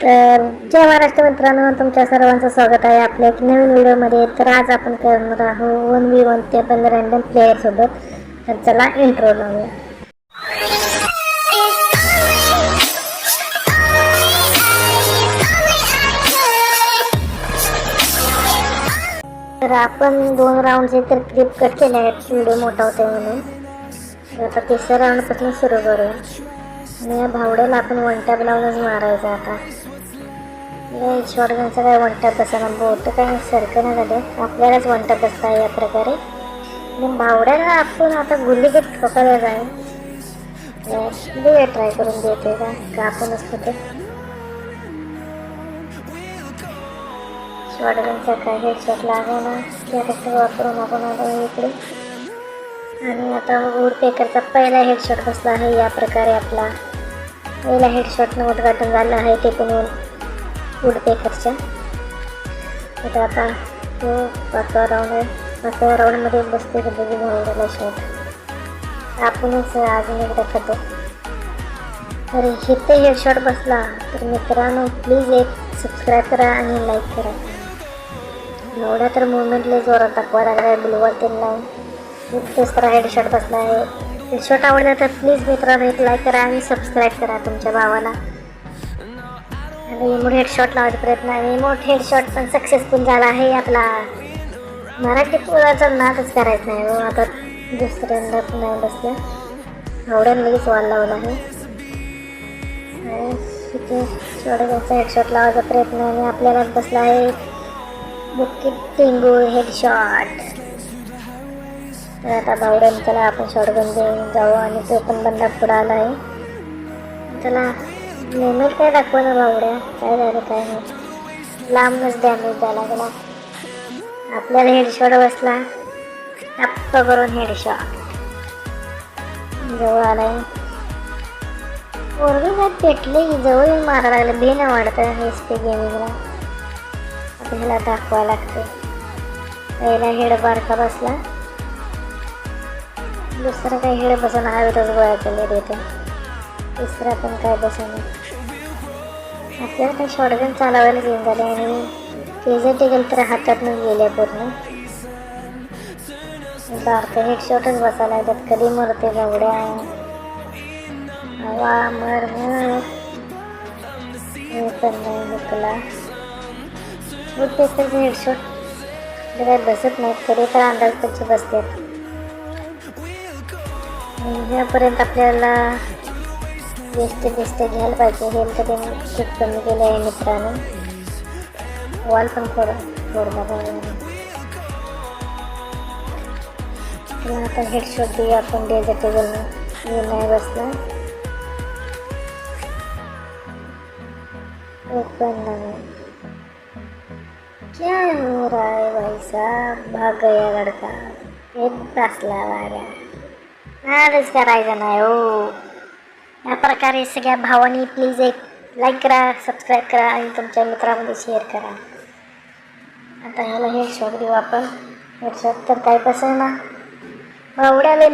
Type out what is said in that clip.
तर जय महाराष्ट्र मित्रांनो, तुमच्या सर्वांचं स्वागत आहे आपल्या एक नवीन व्हिडिओमध्ये. तर आज आपण करणार आहोत 1v1 ते पण रँडम प्लेयर सोबत. तर चला इंट्रो लावूया. तर आपण 2 राऊंडचे तर क्लिप कट केले आहेत, व्हिडिओ मोठा होता म्हणून. तर आता तिसऱ्या राऊंडपासून सुरू करूया. आणि या भावड्याला आपण वन टॅप लावूनच मारायचं. आता शॉटगनचा काय वन टॅप बसायला बोट काय सारखं नाही झालं, आपल्यालाच वन टॅप बसता या प्रकारे. आणि भावड्याला आपण आता गुल्लीगेट ठोकायला जाईल. ट्राय करून देते का आपण असतो ते शॉटगनचा काय हेडशॉट लागला कॅरेक्टर वापरून आपण आलो इकडे. आणि आता वुडपेकरचा पहिला हेडशॉट बसला आहे या प्रकारे. आपला पहिला हेडशॉटनं उद्घाटन झालं आहे ते पण वुडपेकरच्या. आता तो 5वा राऊंड आहे. 5व्या राऊंडमध्ये बसते का बघू भावड्याला शॉट. आपणच अजून एकदा खातो. तर इथे हेडशॉट बसला तर मित्रांनो प्लीज एक सबस्क्राईब करा आणि लाईक करा. एवढा तर मुवमेंटला जोरात दाखवा लागला आहे ब्लूवर त्यांना. तिसरा हेडशॉट बसला आहे. हेडशॉट आवडला तर प्लीज मित्रांनो एक लाईक करा आणि सबस्क्राईब करा तुमच्या भावाला. आणि इमोट हेडशॉट लावायचा प्रयत्न आहे. इमोट हेडशॉट पण सक्सेसफुल झाला आहे. आपला मराठी पोराचा नादच करायचा नाही. आता दुसऱ्यांदा नाही बसलं, एवढ्यानं लगेच वॉल लावला आहे. आणि तिथे शॉटगनचा हेडशॉट लावायचा प्रयत्न आणि आपल्याला बसला आहे बुकिट टिंगू हेडशॉट. तर आता भावड्यानं त्याला आपण शॉटगन देऊन जाऊ आणि तो पण बंदा पुढं आला आहे. त्याला मुवमेंट काय दाखवा ना भावड्या, काय झालं काय नाही, लांबच डॅमेज द्यायला गेला. आपल्याला हेडशॉट बसला टप्प करून हेडशॉट जवळ आलाय. पोरगी काय पेटले की जवळ येऊन मारा लागले. भेन वाढतं हे स्पे गेमिंगला. आता ह्याला दाखवायला लागते. पहिला हेड बारका बसला, दुसरा काही हेड बसवणं हवेतच गोळा केले देते. तिसरा पण काय बसवणं. आपल्याला काही शॉटगन चालवायला घेऊन झाले आणि फिजिकल तर हातातून गेल्या पूर्ण. बारका हेडशॉटच बसायला लागतात. कधी मरते भावड्या, हवा मर पण नाही हुकला. वुडपेकरचे हेडशॉट काय बसत नाहीत तरी तर अंदाज त्याचे बसतात. ह्यापर्यंत आपल्याला वेस्ट घ्यायला पाहिजे. हेल्थ ते खूप कमी केलं आहे मित्रांनो. वॉल पण फोडला पाहिजे. आता हेडशॉट देऊ आपण डेझर्टेबलनं. हे नाही बसला पण नाही. क्या हो रहा है भाई साहब, भाग गया लड़का. एक बसला वागा, नादच करायचं नाही हो. या प्रकारे सगळ्या भावांनी प्लीज एक लाईक करा, सबस्क्राईब करा आणि तुमच्या मित्रामध्ये शेअर करा. आता ह्याला हेडशॉट देऊ आपण. हेडशॉट तर काय बसेना भावड्याला.